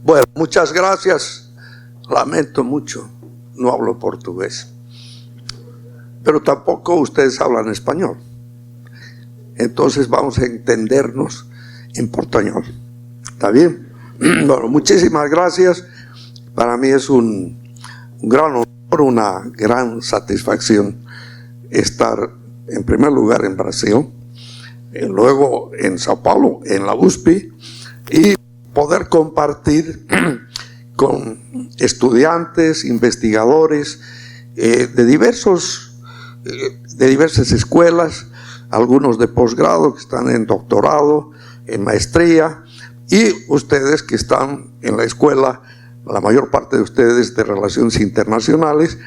Bueno, muchas gracias. Lamento mucho, no hablo portugués. Pero tampoco ustedes hablan español. Entonces vamos a entendernos en portuñol. ¿Está bien? Bueno, muchísimas gracias. Para mí es un gran honor, una gran satisfacción estar en primer lugar en Brasil, luego en Sao Paulo, en la USP, y poder compartir con estudiantes, investigadores de diversas escuelas, algunos de posgrado que están en doctorado, en maestría, y ustedes que están en la escuela, la mayor parte de ustedes de Relaciones Internacionales,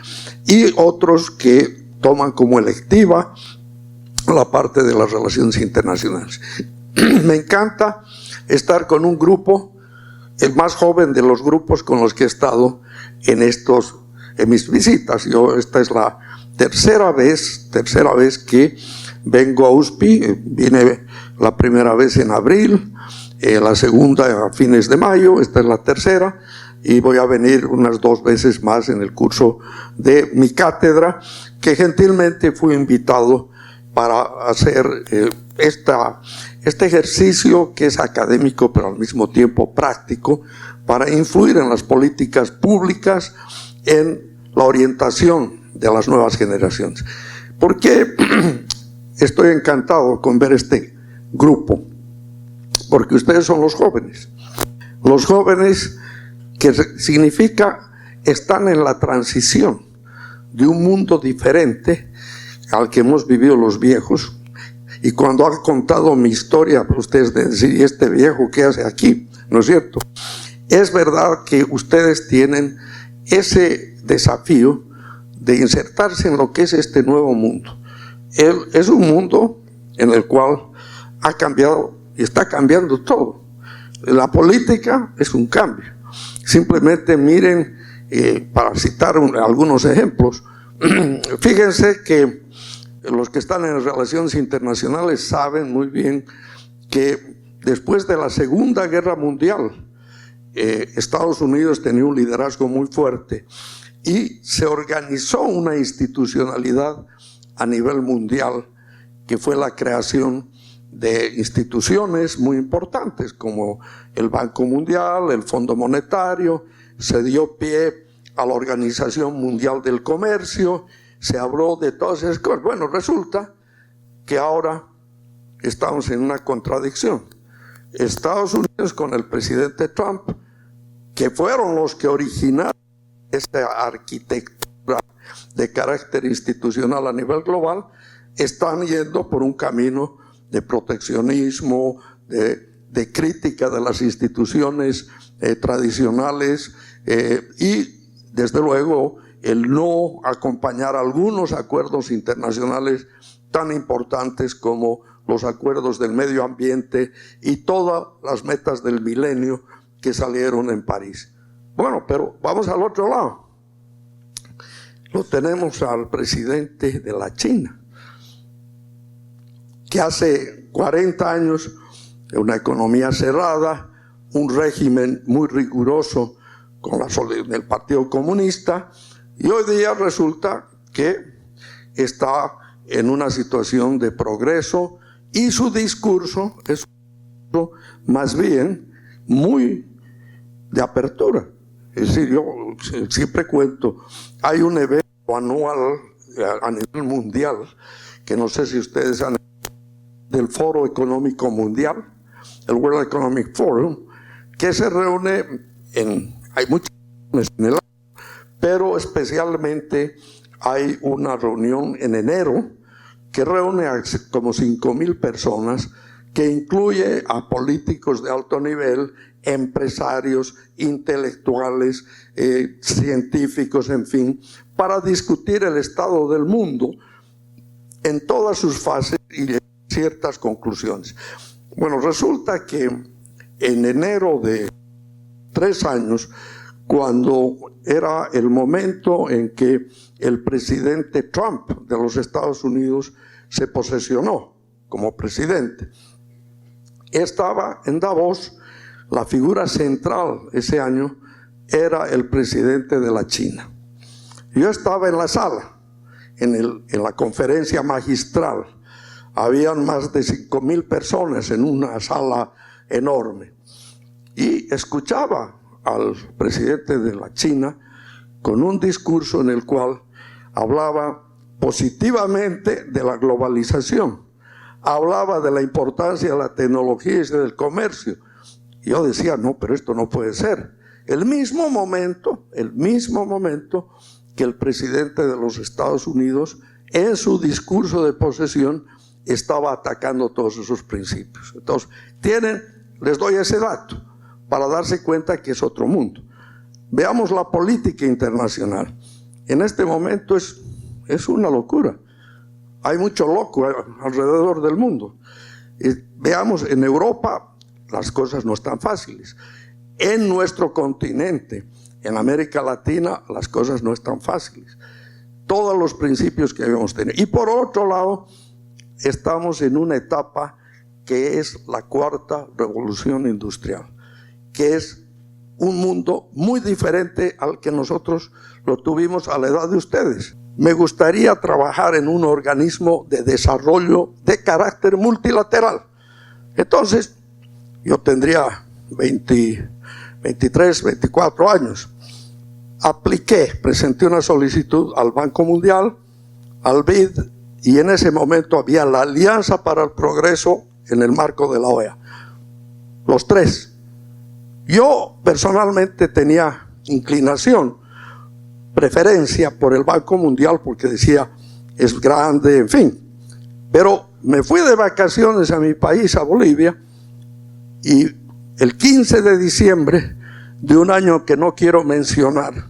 y otros que toman como electiva la parte de las Relaciones Internacionales. Me encanta estar con un grupo, el más joven de los grupos con los que he estado en mis visitas. Esta es la tercera vez que vengo a USP. Vine la primera vez en abril, la segunda a fines de mayo, esta es la tercera, y voy a venir unas 2 veces más en el curso de mi cátedra, que gentilmente fui invitado para hacer este ejercicio que es académico pero al mismo tiempo práctico, para influir en las políticas públicas, en la orientación de las nuevas generaciones. ¿Por qué estoy encantado con ver este grupo? Porque ustedes son los jóvenes. Los jóvenes, que significa están en la transición de un mundo diferente al que hemos vivido los viejos. Y cuando han contado mi historia, ustedes decir, ¿y este viejo qué hace aquí? ¿No es cierto? Es verdad que ustedes tienen ese desafío de insertarse en lo que es este nuevo mundo. Es un mundo en el cual ha cambiado y está cambiando todo. La política es un cambio. Simplemente miren, para citar algunos ejemplos, fíjense que los que están en relaciones internacionales saben muy bien que después de la Segunda Guerra Mundial, Estados Unidos tenía un liderazgo muy fuerte y se organizó una institucionalidad a nivel mundial que fue la creación de instituciones muy importantes como el Banco Mundial, el Fondo Monetario. Se dio pie a la Organización Mundial del Comercio, se habló de todas esas cosas. Bueno, resulta que ahora estamos en una contradicción. Estados Unidos con el presidente Trump, que fueron los que originaron esta arquitectura de carácter institucional a nivel global, están yendo por un camino de proteccionismo, de crítica de las instituciones tradicionales, y desde luego el no acompañar algunos acuerdos internacionales tan importantes como los acuerdos del medio ambiente y todas las metas del milenio que salieron en París. Bueno, pero vamos al otro lado. Lo tenemos al presidente de la China, que hace 40 años, una economía cerrada, un régimen muy riguroso con el Partido Comunista, y hoy día resulta que está en una situación de progreso, y su discurso es más bien muy de apertura. Es decir, yo siempre cuento, hay un evento anual a nivel mundial, que no sé si ustedes han, del Foro Económico Mundial, el World Economic Forum, que se reúne hay muchas reuniones en el año, pero especialmente hay una reunión en enero que reúne a como 5,000 personas, que incluye a políticos de alto nivel, empresarios, intelectuales, científicos, en fin, para discutir el estado del mundo en todas sus fases y ciertas conclusiones. Bueno, resulta que en enero de 3 años, cuando era el momento en que el presidente Trump de los Estados Unidos se posesionó como presidente, estaba en Davos la figura central ese año era el presidente de la China. Yo estaba en la sala, en la conferencia magistral. Habían más de 5,000 personas en una sala enorme. Y escuchaba al presidente de la China con un discurso en el cual hablaba positivamente de la globalización. Hablaba de la importancia de la tecnología y del comercio. Y yo decía, no, pero esto no puede ser. El mismo momento que el presidente de los Estados Unidos, en su discurso de posesión, estaba atacando todos esos principios. Entonces, les doy ese dato para darse cuenta que es otro mundo. Veamos la política internacional. En este momento es una locura. Hay mucho loco alrededor del mundo. Veamos, en Europa las cosas no están fáciles. En nuestro continente, en América Latina, las cosas no están fáciles. Todos los principios que debemos tener. Y por otro lado, estamos en una etapa que es la cuarta revolución industrial, que es un mundo muy diferente al que nosotros lo tuvimos a la edad de ustedes. Me gustaría trabajar en un organismo de desarrollo de carácter multilateral. Entonces, yo tendría 23, 24 años. Presenté una solicitud al Banco Mundial, al BID, y en ese momento había la Alianza para el Progreso en el marco de la OEA. Los tres. Yo personalmente tenía inclinación, preferencia por el Banco Mundial porque decía, es grande, en fin. Pero me fui de vacaciones a mi país, a Bolivia, y el 15 de diciembre de un año que no quiero mencionar,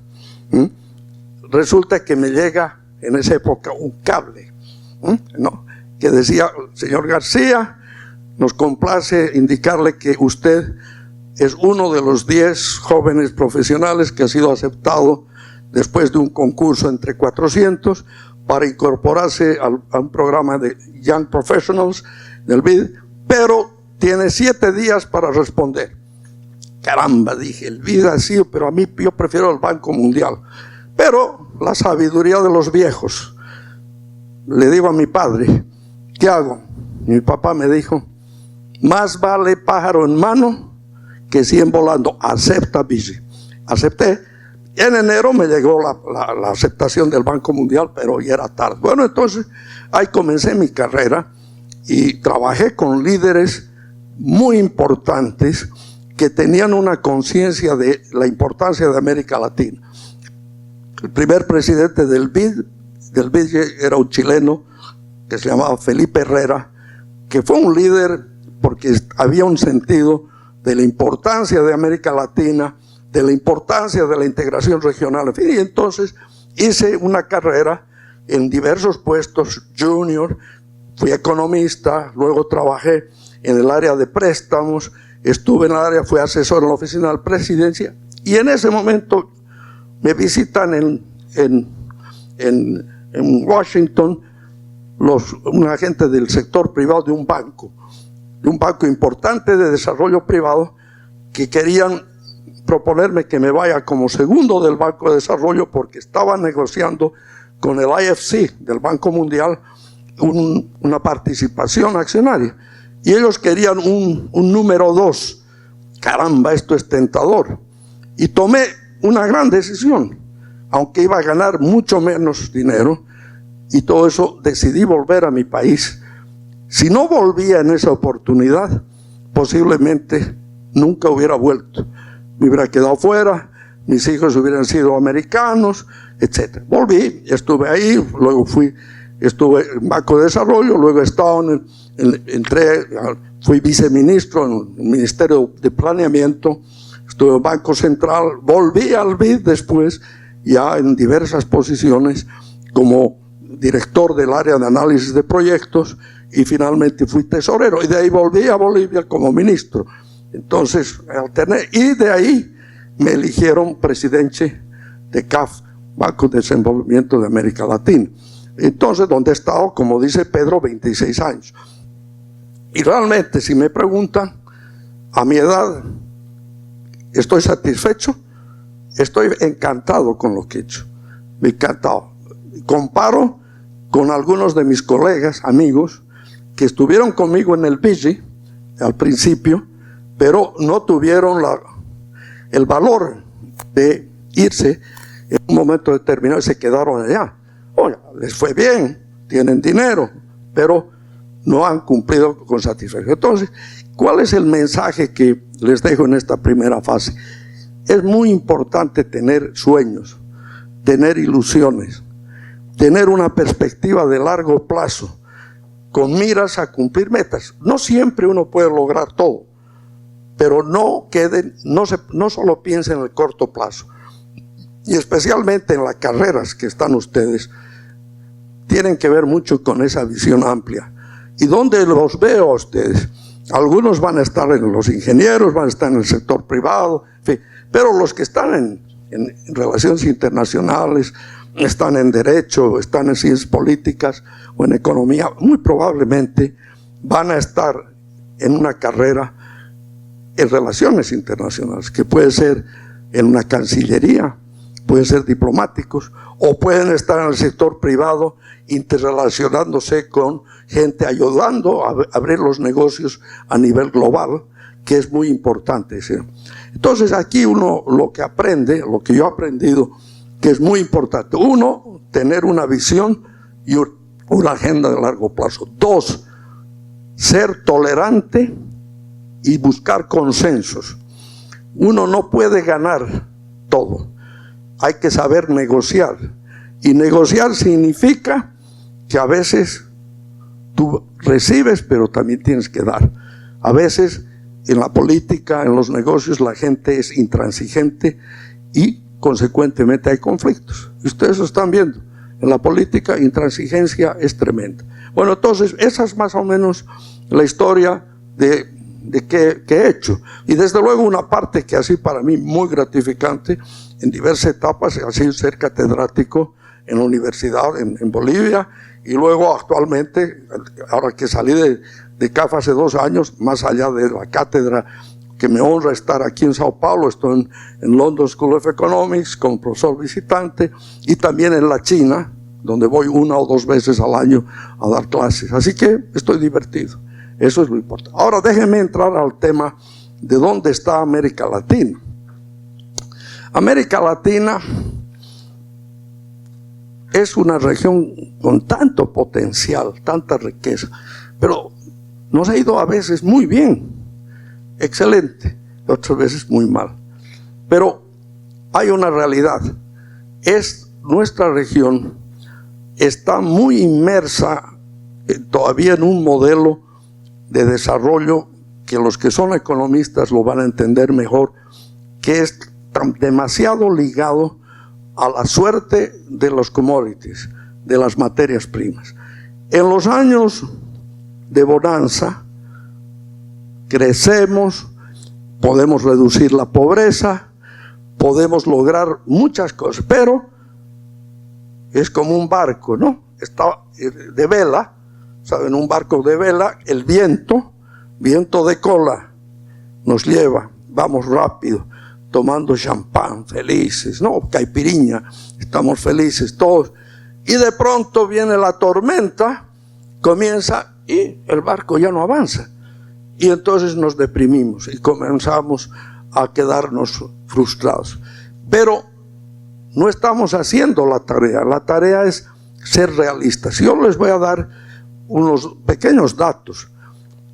resulta que me llega en esa época un cable, que decía, señor García, nos complace indicarle que usted es uno de los 10 jóvenes profesionales que ha sido aceptado después de un concurso entre 400 para incorporarse a un programa de Young Professionals del BID, pero tiene 7 días para responder. Caramba, dije, el BID ha sido, pero a mí yo prefiero el Banco Mundial. Pero la sabiduría de los viejos. Le digo a mi padre, ¿qué hago? Mi papá me dijo, más vale pájaro en mano que 100 volando. Acepta, bici. Acepté. En enero me llegó la aceptación del Banco Mundial, pero ya era tarde. Bueno, entonces ahí comencé mi carrera y trabajé con líderes muy importantes que tenían una conciencia de la importancia de América Latina. El primer presidente del BID era un chileno que se llamaba Felipe Herrera, que fue un líder porque había un sentido de la importancia de América Latina, de la importancia de la integración regional. En fin, y entonces hice una carrera en diversos puestos, junior, fui economista, luego trabajé en el área de préstamos, estuve en el área, fui asesor en la oficina de la presidencia, y en ese momento me visitan en Washington un agente del sector privado de un banco importante de desarrollo privado, que querían proponerme que me vaya como segundo del Banco de Desarrollo porque estaban negociando con el IFC del Banco Mundial una participación accionaria. Y ellos querían un número 2. Caramba, esto es tentador. Y tomé una gran decisión, aunque iba a ganar mucho menos dinero, y todo eso decidí volver a mi país. Si no volvía en esa oportunidad, posiblemente nunca hubiera vuelto. Me hubiera quedado fuera, mis hijos hubieran sido americanos, etc. Volví, estuve ahí, luego estuve en Banco de Desarrollo, luego he estado fui viceministro en el Ministerio de Planeamiento, estuve en Banco Central, volví al BID después, ya en diversas posiciones, como director del área de análisis de proyectos, y finalmente fui tesorero, y de ahí volví a Bolivia como ministro. Entonces alterné, y de ahí me eligieron presidente de CAF, Banco de Desenvolvimiento de América Latina. Entonces, donde he estado, como dice Pedro, 26 años. Y realmente, si me preguntan, a mi edad, ¿Estoy satisfecho? Estoy encantado con lo que he hecho. Me he encantado. Comparo con algunos de mis colegas, amigos, que estuvieron conmigo en el PG al principio, pero no tuvieron el valor de irse en un momento determinado y se quedaron allá. Oye, les fue bien, tienen dinero, pero no han cumplido con satisfacción. Entonces, ¿cuál es el mensaje que les dejo en esta primera fase? Es muy importante tener sueños, tener ilusiones, tener una perspectiva de largo plazo, con miras a cumplir metas. No siempre uno puede lograr todo, pero no solo piensen en el corto plazo. Y especialmente en las carreras que están ustedes, tienen que ver mucho con esa visión amplia. ¿Y dónde los veo a ustedes? Algunos van a estar en los ingenieros, van a estar en el sector privado, en fin, pero los que están en relaciones internacionales, están en derecho, están en ciencias políticas o en economía, muy probablemente van a estar en una carrera en relaciones internacionales, que puede ser en una cancillería, pueden ser diplomáticos, o pueden estar en el sector privado interrelacionándose con gente, ayudando a abrir los negocios a nivel global, que es muy importante, ¿sí? Entonces aquí uno lo que aprende, lo que yo he aprendido, que es muy importante: uno, tener una visión y una agenda de largo plazo. Dos, ser tolerante y buscar consensos. Uno no puede ganar todo, hay que saber negociar, y negociar significa que a veces tú recibes, pero también tienes que dar. A veces en la política, en los negocios, la gente es intransigente y consecuentemente hay conflictos. Ustedes lo están viendo. En la política, intransigencia es tremenda. Bueno, entonces esa es más o menos la historia de qué he hecho. Y desde luego una parte que ha sido para mí muy gratificante en diversas etapas ha sido ser catedrático en la universidad en Bolivia, y luego actualmente, ahora que salí de CAF hace 2 años, más allá de la cátedra que me honra estar aquí en Sao Paulo, estoy en London School of Economics como profesor visitante, y también en la China, donde voy 1 o 2 veces al año a dar clases. Así que estoy divertido, eso es lo importante. Ahora déjenme entrar al tema de dónde está América Latina. América Latina es una región con tanto potencial, tanta riqueza, pero nos ha ido a veces muy bien, excelente, otras veces muy mal. Pero hay una realidad: nuestra región está muy inmersa todavía en un modelo de desarrollo que los que son economistas lo van a entender mejor, que es demasiado ligado a la suerte de los commodities, de las materias primas. En los años de bonanza crecemos, podemos reducir la pobreza, podemos lograr muchas cosas, pero es como un barco, ¿no? Está de vela, ¿saben? Un barco de vela, el viento de cola nos lleva, vamos rápido, tomando champán, felices, ¿no? Caipiriña, estamos felices todos, y de pronto viene la tormenta, comienza y el barco ya no avanza, y entonces nos deprimimos y comenzamos a quedarnos frustrados. Pero no estamos haciendo la tarea es ser realistas. Yo les voy a dar unos pequeños datos.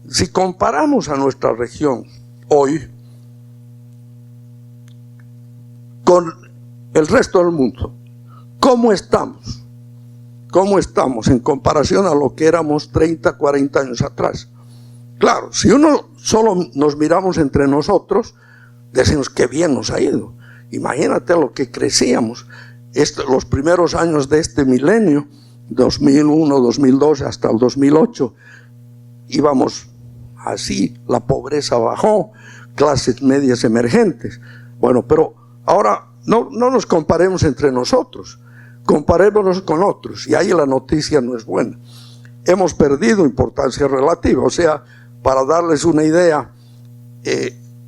Si comparamos a nuestra región hoy con el resto del mundo, ¿cómo estamos? ¿Cómo estamos en comparación a lo que éramos 30, 40 años atrás? Claro, si uno solo nos miramos entre nosotros, decimos qué bien nos ha ido. Imagínate lo que crecíamos. Los primeros años de este milenio, 2001, 2012 hasta el 2008, íbamos así, la pobreza bajó, clases medias emergentes. Bueno, pero ahora no nos comparemos entre nosotros, comparémonos con otros, y ahí la noticia no es buena. Hemos perdido importancia relativa. O sea, para darles una idea,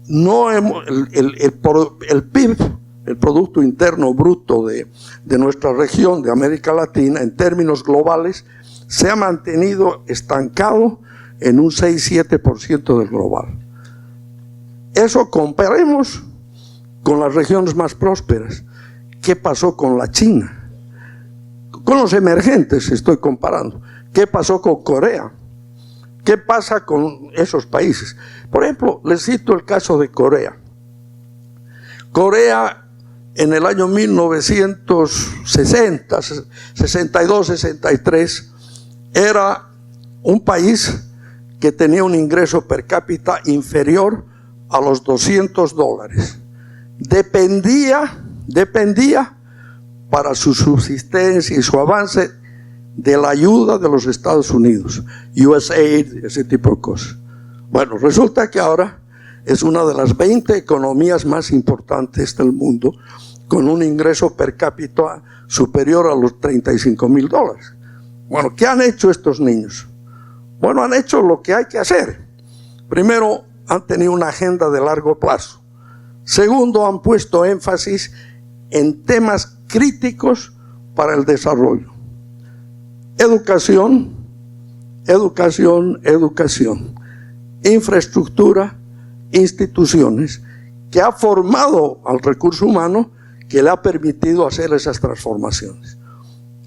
no hemos, el PIB, el Producto Interno Bruto de nuestra región, de América Latina, en términos globales, se ha mantenido estancado en un 6-7% del global. Eso comparemos con las regiones más prósperas. ¿Qué pasó con la China? Con los emergentes estoy comparando. ¿Qué pasó con Corea? ¿Qué pasa con esos países? Por ejemplo, les cito el caso de Corea. Corea en el año 1960, 62, 63, era un país que tenía un ingreso per cápita inferior a los $200. Dependía para su subsistencia y su avance de la ayuda de los Estados Unidos, USAID, ese tipo de cosas. Bueno, resulta que ahora es una de las 20 economías más importantes del mundo, con un ingreso per cápita superior a los $35,000. Bueno, ¿qué han hecho estos niños? Bueno, han hecho lo que hay que hacer. Primero, han tenido una agenda de largo plazo. Segundo, han puesto énfasis en temas críticos para el desarrollo. Educación, educación, educación. Infraestructura, instituciones, que ha formado al recurso humano que le ha permitido hacer esas transformaciones.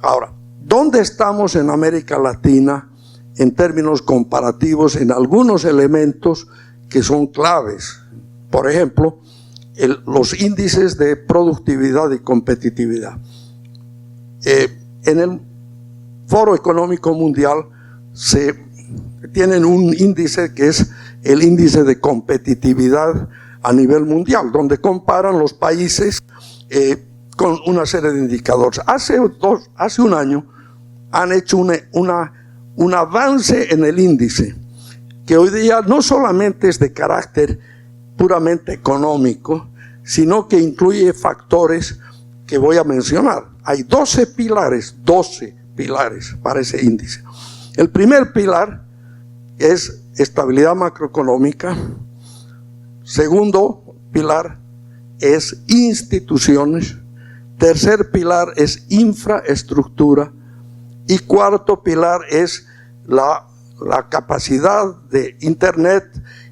Ahora, ¿dónde estamos en América Latina en términos comparativos en algunos elementos que son claves? Por ejemplo, los índices de productividad y competitividad. En el Foro Económico Mundial tienen un índice que es el índice de competitividad a nivel mundial, donde comparan los países con una serie de indicadores. Hace un año han hecho un avance en el índice, que hoy día no solamente es de carácter puramente económico, sino que incluye factores que voy a mencionar. Hay 12 pilares para ese índice. El primer pilar es estabilidad macroeconómica. Segundo pilar es instituciones. Tercer pilar es infraestructura. Y cuarto pilar es la capacidad de Internet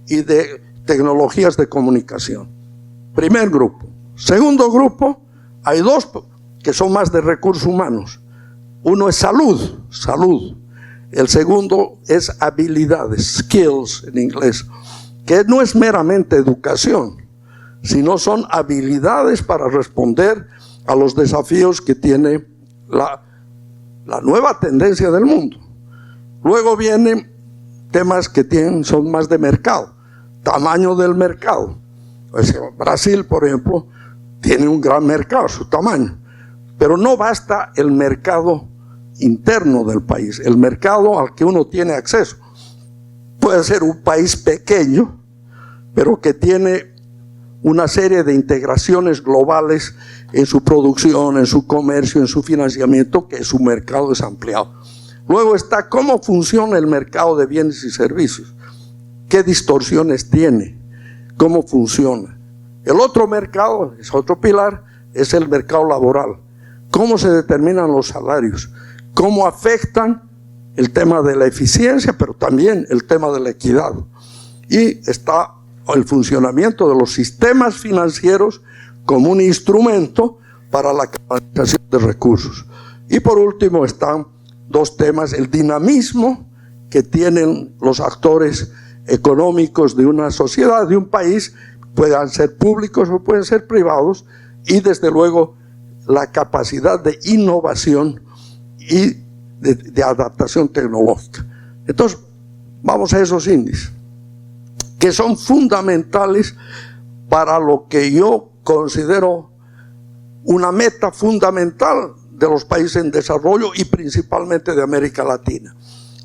y de tecnologías de comunicación. Primer grupo. Segundo grupo, hay dos que son más de recursos humanos. Uno es salud. El segundo es habilidades, skills en inglés, que no es meramente educación, sino son habilidades para responder a los desafíos que tiene la nueva tendencia del mundo. Luego vienen temas que son más de mercado, tamaño del mercado. Brasil, por ejemplo, tiene un gran mercado, su tamaño, pero no basta el mercado interno del país, el mercado al que uno tiene acceso. Puede ser un país pequeño, pero que tiene una serie de integraciones globales en su producción, en su comercio, en su financiamiento, que su mercado es ampliado. Luego está cómo funciona el mercado de bienes y servicios, qué distorsiones tiene, cómo funciona. El otro mercado, es otro pilar, es el mercado laboral. Cómo se determinan los salarios, cómo afectan el tema de la eficiencia, pero también el tema de la equidad. Y está el funcionamiento de los sistemas financieros como un instrumento para la canalización de recursos. Y por último están dos temas: el dinamismo que tienen los actores económicos de una sociedad, de un país, puedan ser públicos o pueden ser privados, y desde luego la capacidad de innovación y de adaptación tecnológica. Entonces, vamos a esos índices, que son fundamentales para lo que yo considero una meta fundamental de los países en desarrollo y principalmente de América Latina: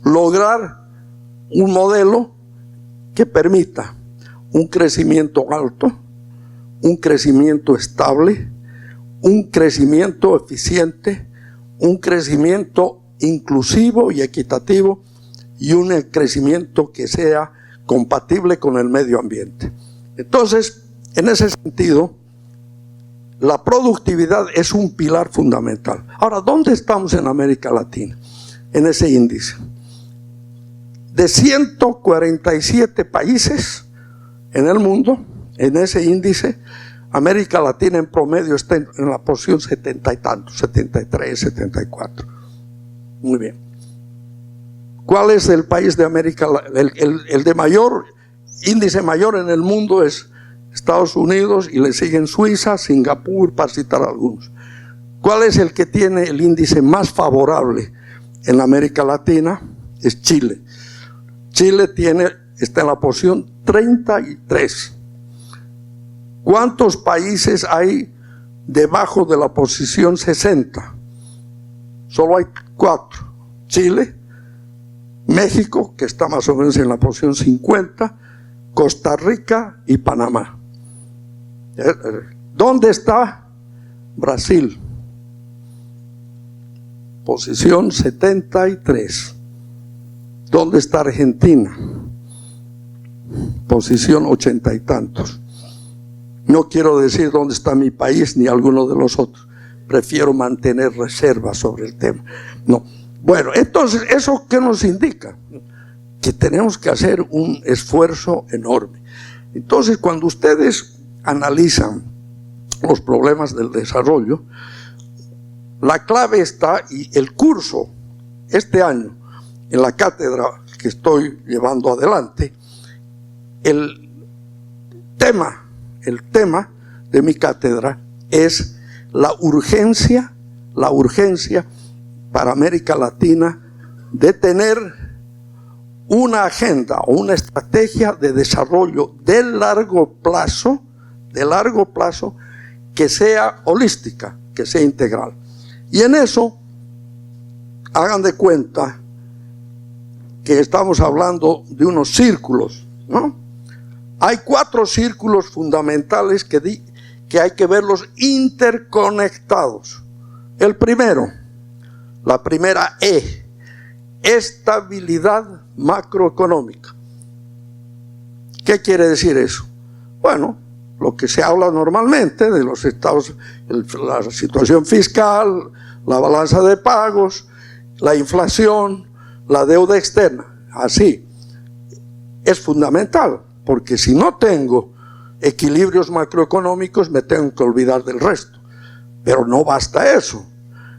lograr un modelo que permita un crecimiento alto, un crecimiento estable, un crecimiento eficiente, un crecimiento inclusivo y equitativo, y un crecimiento que sea compatible con el medio ambiente. Entonces, en ese sentido, la productividad es un pilar fundamental. Ahora, ¿dónde estamos en América Latina? En ese índice. De 147 países en el mundo, en ese índice, América Latina en promedio está en la posición 70 y tantos, 73, 74. Muy bien. ¿Cuál es el país de América? El de mayor, índice mayor en el mundo es Estados Unidos, y le siguen Suiza, Singapur, para citar algunos. ¿Cuál es el que tiene el índice más favorable en América Latina? Es Chile. Chile está en la posición 33. ¿Cuántos países hay debajo de la posición 60? Solo hay 4. Chile, México, que está más o menos en la posición 50, Costa Rica y Panamá. ¿Dónde está Brasil? Posición 73. ¿Dónde está Argentina? Posición 80 y tantos. No quiero decir dónde está mi país ni alguno de los otros. Prefiero mantener reservas sobre el tema. No. Bueno, entonces, ¿eso qué nos indica? Que tenemos que hacer un esfuerzo enorme. Entonces, cuando ustedes analizan los problemas del desarrollo, la clave está, y el curso este año en la cátedra que estoy llevando adelante, el tema de mi cátedra es la urgencia para América Latina de tener una agenda o una estrategia de desarrollo de largo plazo, que sea holística, que sea integral. Y en eso, hagan de cuenta que estamos hablando de unos círculos, ¿no? Hay 4 círculos fundamentales que hay que verlos interconectados. El primero, la primera E, estabilidad macroeconómica. ¿Qué quiere decir eso? Bueno, lo que se habla normalmente de los estados, la situación fiscal, la balanza de pagos, la inflación, la deuda externa, así. Es fundamental, porque si no tengo equilibrios macroeconómicos, me tengo que olvidar del resto. Pero no basta eso.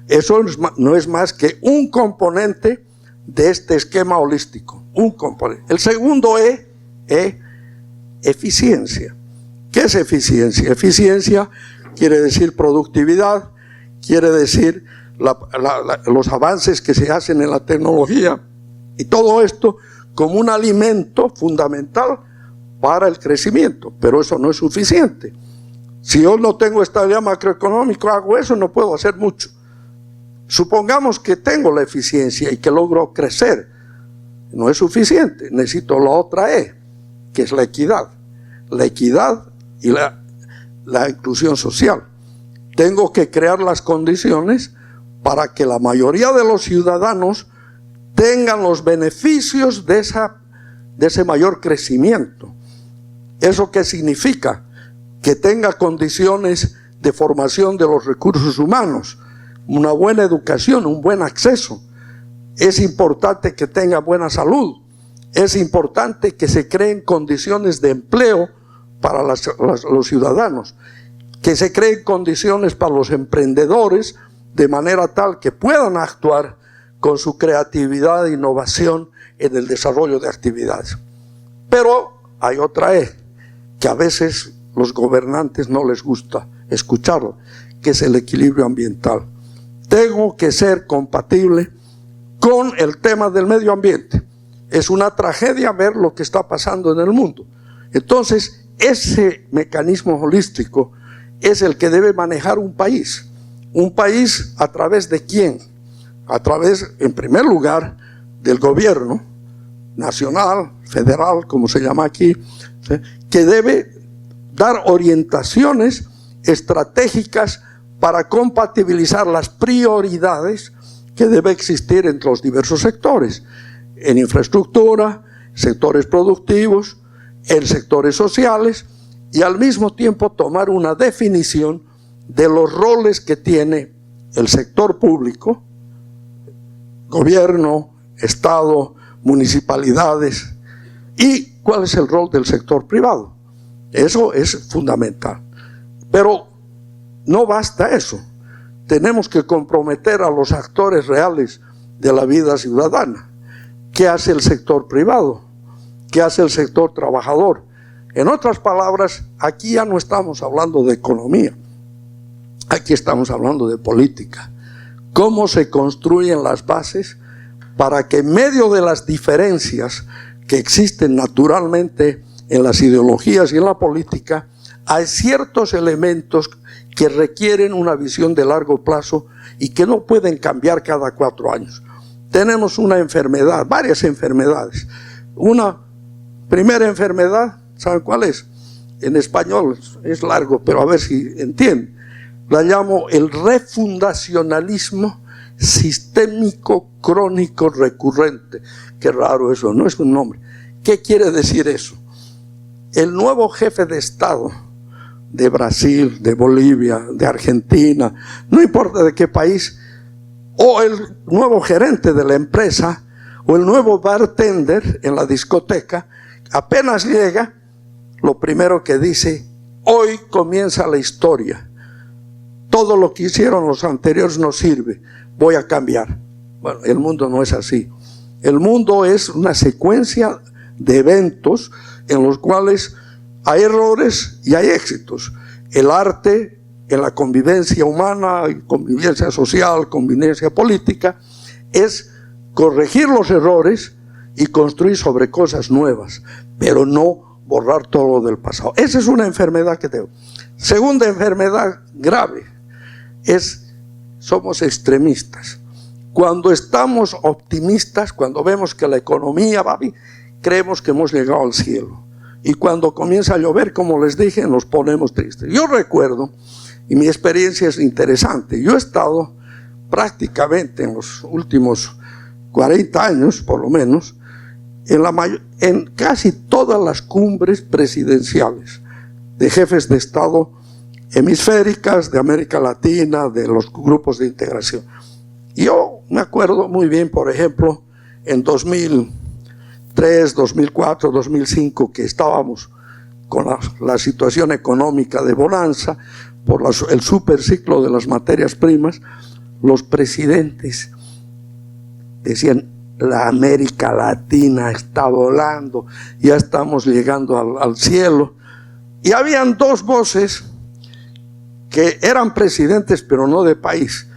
Eso no es más que un componente de este esquema holístico. Un componente. El segundo es eficiencia. ¿Qué es eficiencia? Eficiencia quiere decir productividad, quiere decir los avances que se hacen en la tecnología, y todo esto como un alimento fundamental para el crecimiento. Pero eso no es suficiente. Si yo no tengo estabilidad macroeconómica, hago eso, no puedo hacer mucho. Supongamos que tengo la eficiencia y que logro crecer. No es suficiente, necesito la otra E, que es la equidad. La equidad y la inclusión social. Tengo que crear las condiciones para que la mayoría de los ciudadanos tengan los beneficios de ese mayor crecimiento. ¿Eso qué significa? Que tenga condiciones de formación de los recursos humanos, una buena educación, un buen acceso. Es importante que tenga buena salud. Es importante que se creen condiciones de empleo para los ciudadanos, que se creen condiciones para los emprendedores de manera tal que puedan actuar con su creatividad e innovación en el desarrollo de actividades. Pero hay otra E, que a veces los gobernantes no les gusta escucharlo, que es el equilibrio ambiental. Tengo que ser compatible con el tema del medio ambiente. Es una tragedia ver lo que está pasando en el mundo. Entonces, ese mecanismo holístico es el que debe manejar un país. ¿Un país a través de quién? A través, en primer lugar, del gobierno nacional, federal, como se llama aquí, ¿sí?, que debe dar orientaciones estratégicas para compatibilizar las prioridades que debe existir entre los diversos sectores, en infraestructura, sectores productivos, en sectores sociales, y al mismo tiempo tomar una definición de los roles que tiene el sector público, gobierno, Estado, municipalidades, y cuál es el rol del sector privado. Eso es fundamental. Pero no basta eso. Tenemos que comprometer a los actores reales de la vida ciudadana. ¿Qué hace el sector privado? ¿Qué hace el sector trabajador? En otras palabras, aquí ya no estamos hablando de economía. Aquí estamos hablando de política. ¿Cómo se construyen las bases para que en medio de las diferencias que existen naturalmente en las ideologías y en la política, hay ciertos elementos que requieren una visión de largo plazo y que no pueden cambiar cada 4 años? Tenemos una enfermedad, varias enfermedades. Una primera enfermedad, ¿saben cuál es? En español es largo, pero a ver si entienden. La llamo el refundacionalismo sistémico crónico recurrente. Qué raro eso, no es un nombre. ¿Qué quiere decir eso? El nuevo jefe de Estado de Brasil, de Bolivia, de Argentina, no importa de qué país, o el nuevo gerente de la empresa, o el nuevo bartender en la discoteca, apenas llega, lo primero que dice: hoy comienza la historia. Todo lo que hicieron los anteriores no sirve, voy a cambiar. Bueno, el mundo no es así. El mundo es una secuencia de eventos en los cuales hay errores y hay éxitos. El arte en la convivencia humana, convivencia social, convivencia política, es corregir los errores y construir sobre cosas nuevas, pero no borrar todo lo del pasado. Esa es una enfermedad que tengo. Segunda enfermedad grave es: somos extremistas. Cuando estamos optimistas, cuando vemos que la economía va bien, creemos que hemos llegado al cielo. Y cuando comienza a llover, como les dije, nos ponemos tristes. Yo recuerdo, y mi experiencia es interesante, yo he estado prácticamente en los últimos 40 años, por lo menos, en casi todas las cumbres presidenciales de jefes de Estado hemisféricas, de América Latina, de los grupos de integración. Yo me acuerdo muy bien, por ejemplo, en 2003, 2004, 2005, que estábamos con la situación económica de bonanza, por el superciclo de las materias primas, los presidentes decían: la América Latina está volando, ya estamos llegando al cielo. Y habían dos voces que eran presidentes, pero no de país.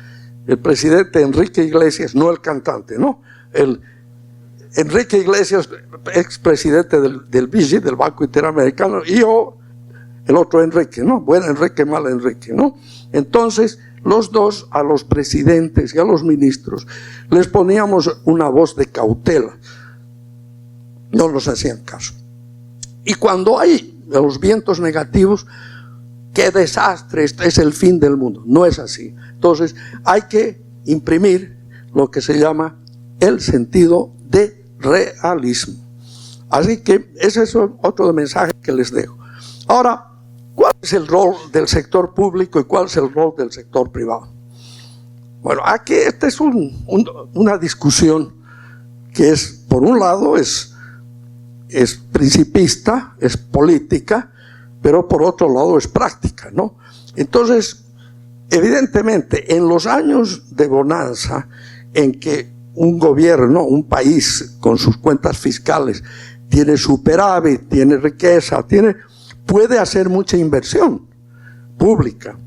El presidente Enrique Iglesias, no el cantante, no. El Enrique Iglesias, expresidente del BIGI, del Banco Interamericano, y yo, el otro Enrique, ¿no? Buen Enrique, mal Enrique, ¿no? Entonces, los dos, a los presidentes y a los ministros, les poníamos una voz de cautela. No nos hacían caso. Y cuando hay los vientos negativos, ¡qué desastre! Esto es el fin del mundo. No es así. Entonces, hay que imprimir lo que se llama el sentido de realismo. Así que ese es otro mensaje que les dejo. Ahora, ¿cuál es el rol del sector público y cuál es el rol del sector privado? Bueno, aquí esta es una discusión que es, por un lado, es principista, es política, pero por otro lado es práctica, ¿no? Entonces, evidentemente, en los años de bonanza, en que un gobierno, un país con sus cuentas fiscales tiene superávit, tiene riqueza, puede hacer mucha inversión pública,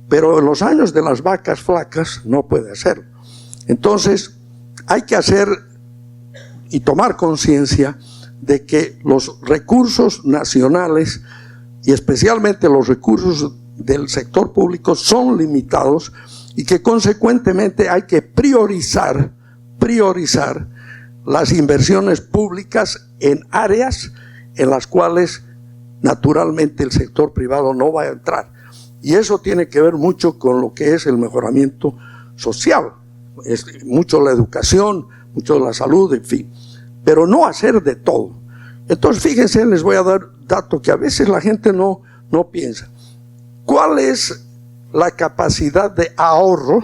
pero en los años de las vacas flacas no puede hacerlo. Entonces, hay que hacer y tomar conciencia de que los recursos nacionales y especialmente los recursos del sector público son limitados y que consecuentemente hay que priorizar las inversiones públicas en áreas en las cuales naturalmente el sector privado no va a entrar. Y eso tiene que ver mucho con lo que es el mejoramiento social, es mucho la educación, mucho la salud, en fin. Pero no hacer de todo. Entonces, fíjense, les voy a dar dato que a veces la gente no piensa. ¿Cuál es la capacidad de ahorro,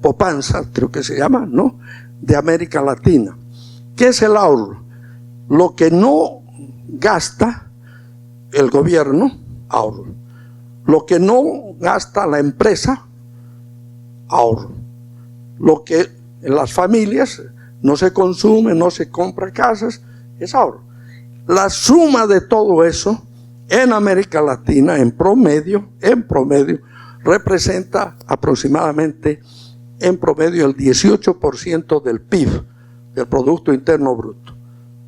Popanza, creo que se llama, ¿no?, de América Latina? ¿Qué es el ahorro? Lo que no gasta el gobierno, ahorro. Lo que no gasta la empresa, ahorro. Lo que en las familias no se consume, no se compra casas, es ahorro. La suma de todo eso en América Latina, en promedio, representa aproximadamente, en promedio, el 18% del PIB, del Producto Interno Bruto.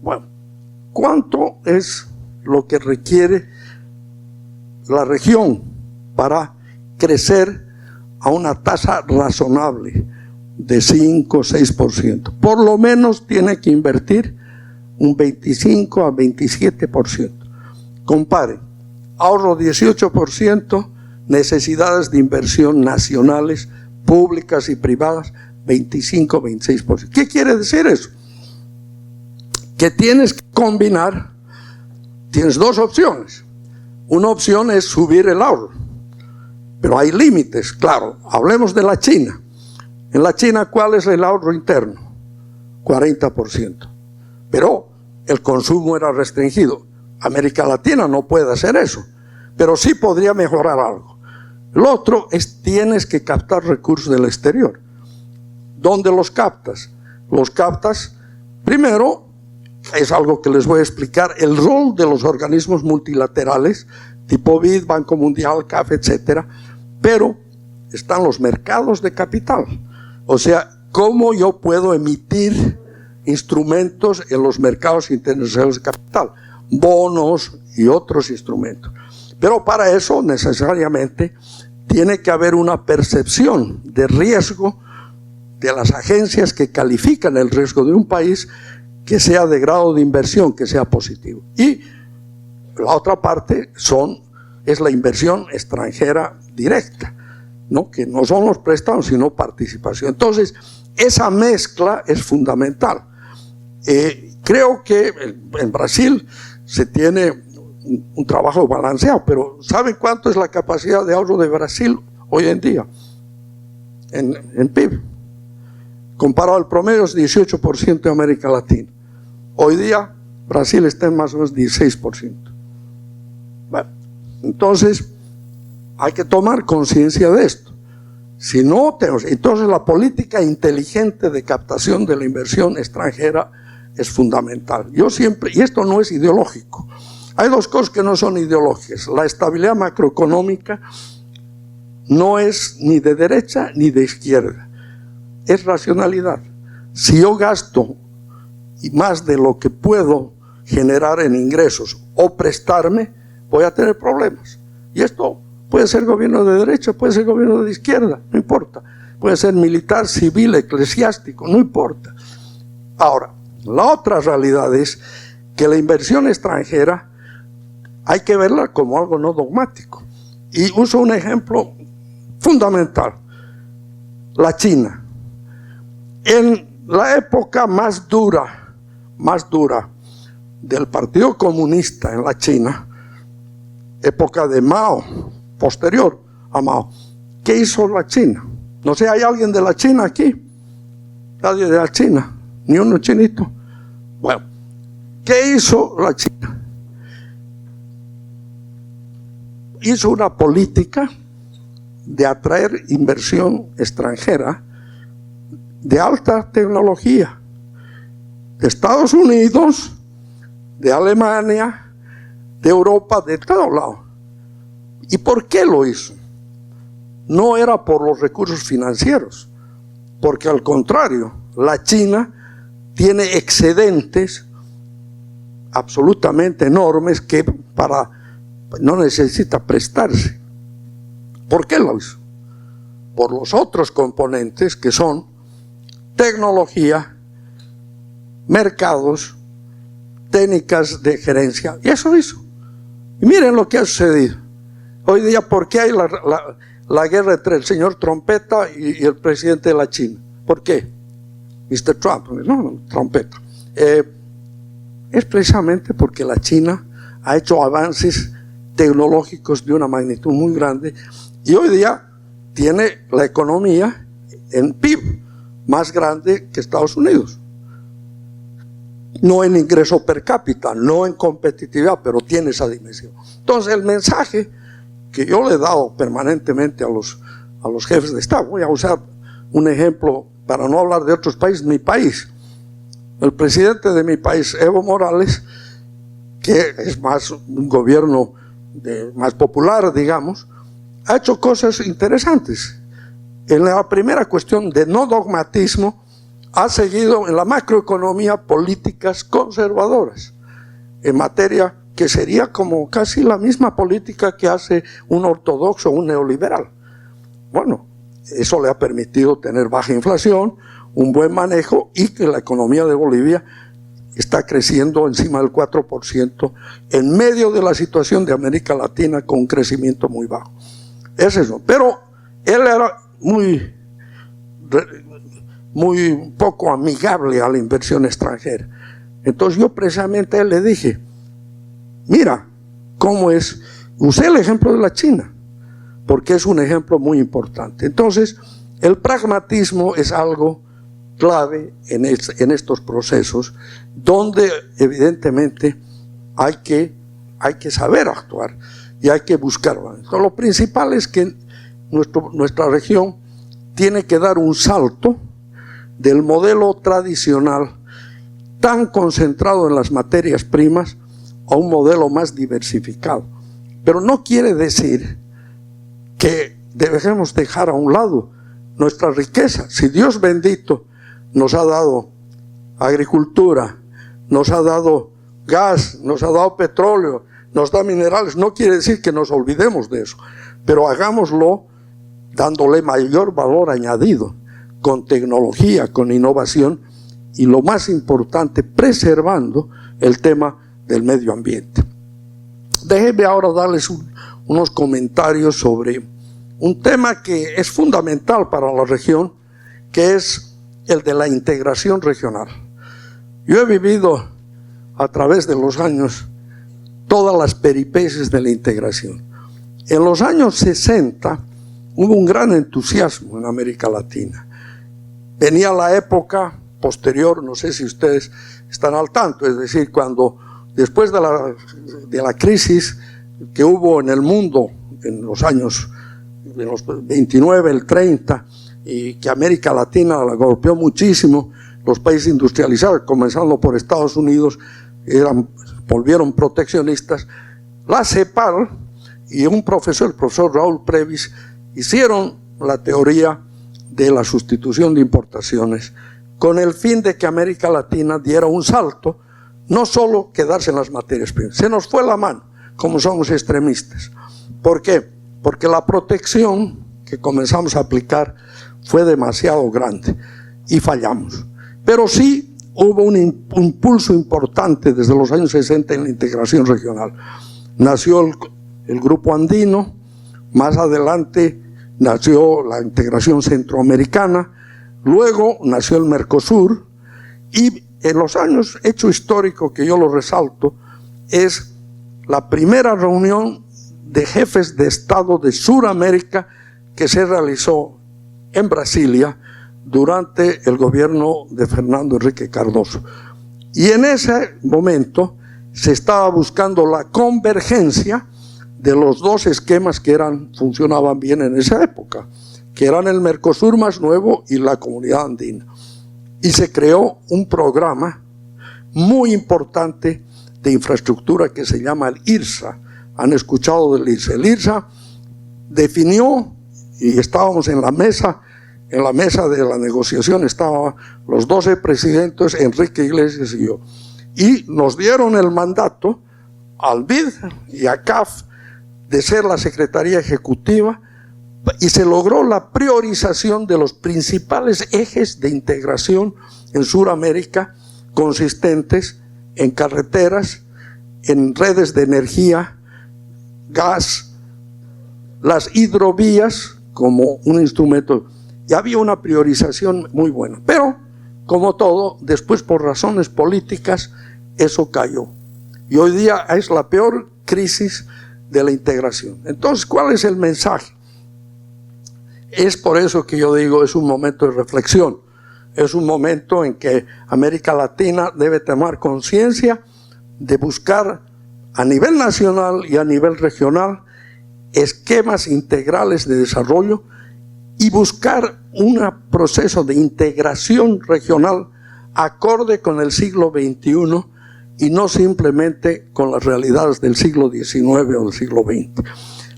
Bueno, ¿cuánto es lo que requiere la región para crecer a una tasa razonable de 5 o 6%? Por lo menos tiene que invertir un 25 a 27%. Comparen, ahorro 18%, necesidades de inversión nacionales, públicas y privadas, 25, 26%. ¿Qué quiere decir eso? Que tienes que combinar, tienes dos opciones. Una opción es subir el ahorro, pero hay límites, claro. Hablemos de la China. En la China, ¿cuál es el ahorro interno? 40%. Pero el consumo era restringido. América Latina no puede hacer eso, pero sí podría mejorar algo. Lo otro es, tienes que captar recursos del exterior. ¿Dónde los captas? Los captas, primero, es algo que les voy a explicar, el rol de los organismos multilaterales, tipo BID, Banco Mundial, CAF, etcétera, pero están los mercados de capital. O sea, ¿cómo yo puedo emitir instrumentos en los mercados internacionales de capital? Bonos y otros instrumentos. Pero para eso necesariamente tiene que haber una percepción de riesgo de las agencias que califican el riesgo de un país, que sea de grado de inversión, que sea positivo. Y la otra parte es la inversión extranjera directa, ¿no?, que no son los préstamos, sino participación. Entonces, esa mezcla es fundamental. Creo que en Brasil se tiene un trabajo balanceado, pero ¿saben cuánto es la capacidad de ahorro de Brasil hoy en día? En PIB. Comparado al promedio es 18% de América Latina. Hoy día Brasil está en más o menos 16%. Bueno, entonces hay que tomar conciencia de esto. Si no tenemos, entonces la política inteligente de captación de la inversión extranjera es fundamental. Yo siempre, y esto no es ideológico, hay dos cosas que no son ideológicas. La estabilidad macroeconómica no es ni de derecha ni de izquierda, es racionalidad. Si yo gasto más de lo que puedo generar en ingresos o prestarme, voy a tener problemas. Y esto puede ser gobierno de derecha, puede ser gobierno de izquierda, no importa. Puede ser militar, civil, eclesiástico, no importa. Ahora, la otra realidad es que la inversión extranjera hay que verla como algo no dogmático. Y uso un ejemplo fundamental: la China. En la época más dura del Partido Comunista en la China, época de Mao, posterior a Mao, ¿qué hizo la China? No sé, ¿hay alguien de la China aquí? Nadie de la China, ni uno chinito. Bueno, ¿qué hizo la China? Hizo una política de atraer inversión extranjera de alta tecnología, de Estados Unidos, de Alemania, de Europa, de todos lados. ¿Y por qué lo hizo? No era por los recursos financieros, porque al contrario, la China tiene excedentes absolutamente enormes que no necesita prestarse. ¿Por qué lo hizo? Por los otros componentes que son tecnología, mercados, técnicas de gerencia, y eso hizo. Y miren lo que ha sucedido. Hoy día, ¿por qué hay la guerra entre el señor Trompeta y el presidente de la China? ¿Por qué? Mr. Trump, no, Trompeta. es precisamente porque la China ha hecho avances tecnológicos de una magnitud muy grande y hoy día tiene la economía en PIB más grande que Estados Unidos. No en ingreso per cápita, no en competitividad, pero tiene esa dimensión. Entonces el mensaje que yo le he dado permanentemente a los jefes de Estado, voy a usar un ejemplo para no hablar de otros países, mi país. El presidente de mi país, Evo Morales, que es más un gobierno más popular, digamos, ha hecho cosas interesantes. En la primera cuestión de no dogmatismo, ha seguido en la macroeconomía políticas conservadoras, en materia que sería como casi la misma política que hace un ortodoxo o un neoliberal. Bueno, eso le ha permitido tener baja inflación, un buen manejo y que la economía de Bolivia está creciendo encima del 4% en medio de la situación de América Latina con un crecimiento muy bajo. Es eso. Pero él era muy poco amigable a la inversión extranjera. Entonces yo precisamente a él le dije, mira, ¿cómo es? Usé el ejemplo de la China, porque es un ejemplo muy importante. Entonces, el pragmatismo es algo clave en estos procesos, donde evidentemente hay que saber actuar y hay que buscar. Entonces, lo principal es que nuestra región tiene que dar un salto del modelo tradicional tan concentrado en las materias primas a un modelo más diversificado. Pero no quiere decir que debemos dejar a un lado nuestra riqueza. Si Dios bendito nos ha dado agricultura, nos ha dado gas, nos ha dado petróleo, nos da minerales, no quiere decir que nos olvidemos de eso, pero hagámoslo dándole mayor valor añadido, con tecnología, con innovación y lo más importante, preservando el tema del medio ambiente. Déjenme ahora darles unos comentarios sobre un tema que es fundamental para la región, que es el de la integración regional. Yo he vivido a través de los años todas las peripecias de la integración. En los años 60 hubo un gran entusiasmo en América Latina. Venía la época posterior, no sé si ustedes están al tanto, es decir, cuando después de la crisis que hubo en el mundo en los años de los 29, el 30, y que América Latina la golpeó muchísimo, los países industrializados, comenzando por Estados Unidos, volvieron proteccionistas. La CEPAL y un profesor, el profesor Raúl Previs, hicieron la teoría de la sustitución de importaciones con el fin de que América Latina diera un salto, no solo quedarse en las materias primas. Se nos fue la mano, como somos extremistas. ¿Por qué? Porque la protección que comenzamos a aplicar fue demasiado grande y fallamos. Pero sí hubo un impulso importante desde los años 60 en la integración regional. Nació el Grupo Andino, más adelante nació la integración centroamericana, luego nació el Mercosur, y en los años, hecho histórico que yo lo resalto, es la primera reunión de jefes de Estado de Sudamérica que se realizó en Brasilia durante el gobierno de Fernando Henrique Cardoso. Y en ese momento se estaba buscando la convergencia de los dos esquemas que funcionaban bien en esa época, que eran el Mercosur más nuevo y la Comunidad Andina. Y se creó un programa muy importante de infraestructura que se llama el IRSA. ¿Han escuchado del IRSA? El IRSA definió, y estábamos en la mesa de la negociación, estaban los 12 presidentes, Enrique Iglesias y yo, y nos dieron el mandato al BID y a CAF de ser la Secretaría Ejecutiva, y se logró la priorización de los principales ejes de integración en Sudamérica, consistentes en carreteras, en redes de energía, gas, las hidrovías como un instrumento. Y había una priorización muy buena. Pero, como todo, después por razones políticas, eso cayó. Y hoy día es la peor crisis de la integración. Entonces, ¿cuál es el mensaje? Es por eso que yo digo, es un momento de reflexión. Es un momento en que América Latina debe tomar conciencia de buscar a nivel nacional y a nivel regional esquemas integrales de desarrollo y buscar un proceso de integración regional acorde con el siglo XXI y no simplemente con las realidades del siglo XIX o del siglo XX.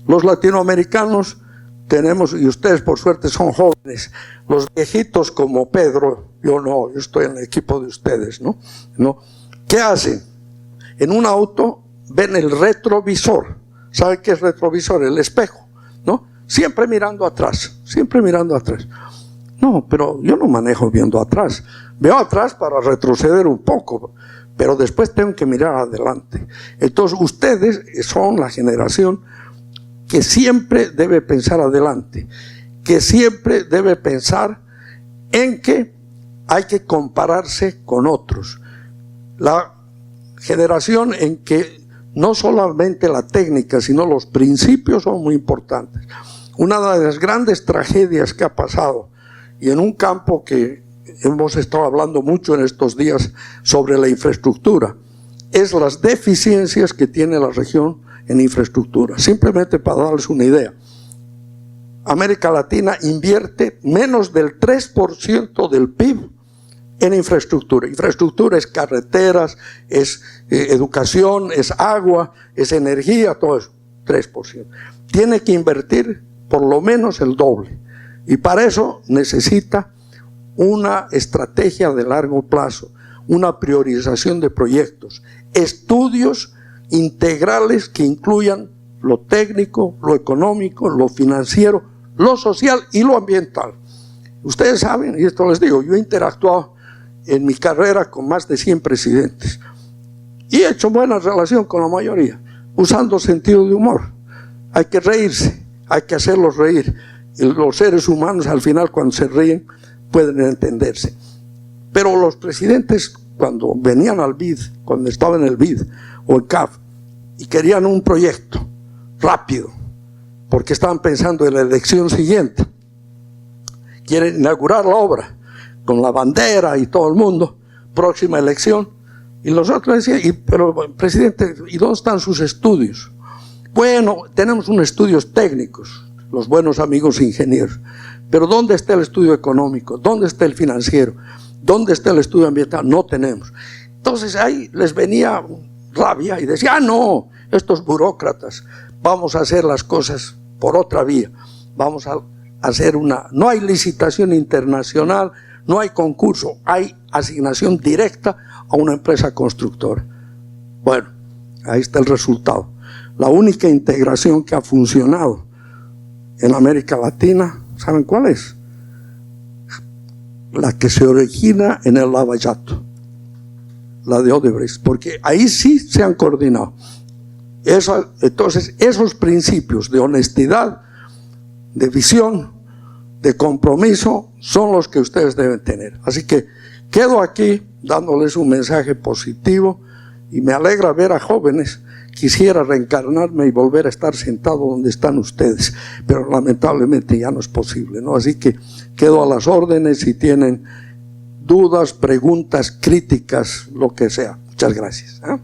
Los latinoamericanos tenemos, y ustedes por suerte son jóvenes, los viejitos como Pedro, yo no, yo estoy en el equipo de ustedes, ¿no? ¿Qué hacen? En un auto ven el retrovisor. ¿Saben qué es retrovisor? El espejo, ¿no? Siempre mirando atrás, siempre mirando atrás. No, pero yo no manejo viendo atrás. Veo atrás para retroceder un poco, pero después tengo que mirar adelante. Entonces ustedes son la generación que siempre debe pensar adelante, que siempre debe pensar en que hay que compararse con otros. La generación en que no solamente la técnica, sino los principios son muy importantes. Una de las grandes tragedias que ha pasado, y en un campo que hemos estado hablando mucho en estos días sobre la infraestructura, es las deficiencias que tiene la región en infraestructura. Simplemente para darles una idea, América Latina invierte menos del 3% del PIB en infraestructura. Infraestructura es carreteras, es educación, es agua, es energía, todo eso, 3%. Tiene que invertir por lo menos el doble. Y para eso necesita una estrategia de largo plazo, una priorización de proyectos, estudios integrales que incluyan lo técnico, lo económico, lo financiero, lo social y lo ambiental. Ustedes saben, y esto les digo, yo he interactuado en mi carrera con más de 100 presidentes y he hecho buena relación con la mayoría, usando sentido de humor. Hay que reírse, hay que hacerlos reír. Y los seres humanos al final, cuando se ríen, pueden entenderse. Pero los presidentes, cuando venían al BID, cuando estaban en el BID o el CAF, y querían un proyecto rápido, porque estaban pensando en la elección siguiente, quieren inaugurar la obra con la bandera y todo el mundo, próxima elección, y los otros decían, pero presidente, ¿y dónde están sus estudios? Bueno, tenemos unos estudios técnicos, los buenos amigos ingenieros, pero ¿dónde está el estudio económico? ¿Dónde está el financiero? ¿Dónde está el estudio ambiental? No tenemos. Entonces ahí les venía rabia y decía, no, estos burócratas, vamos a hacer las cosas por otra vía, vamos a hacer no hay licitación internacional, no hay concurso, hay asignación directa a una empresa constructora. Bueno, ahí está el resultado. La única integración que ha funcionado en América Latina, ¿saben cuál es? La que se origina en el Lavallato, la de Odebrecht, porque ahí sí se han coordinado. Entonces, esos principios de honestidad, de visión, de compromiso, son los que ustedes deben tener. Así que quedo aquí dándoles un mensaje positivo y me alegra ver a jóvenes. Quisiera reencarnarme y volver a estar sentado donde están ustedes, pero lamentablemente ya no es posible, ¿no? Así que quedo a las órdenes si tienen dudas, preguntas, críticas, lo que sea. Muchas gracias, ¿eh?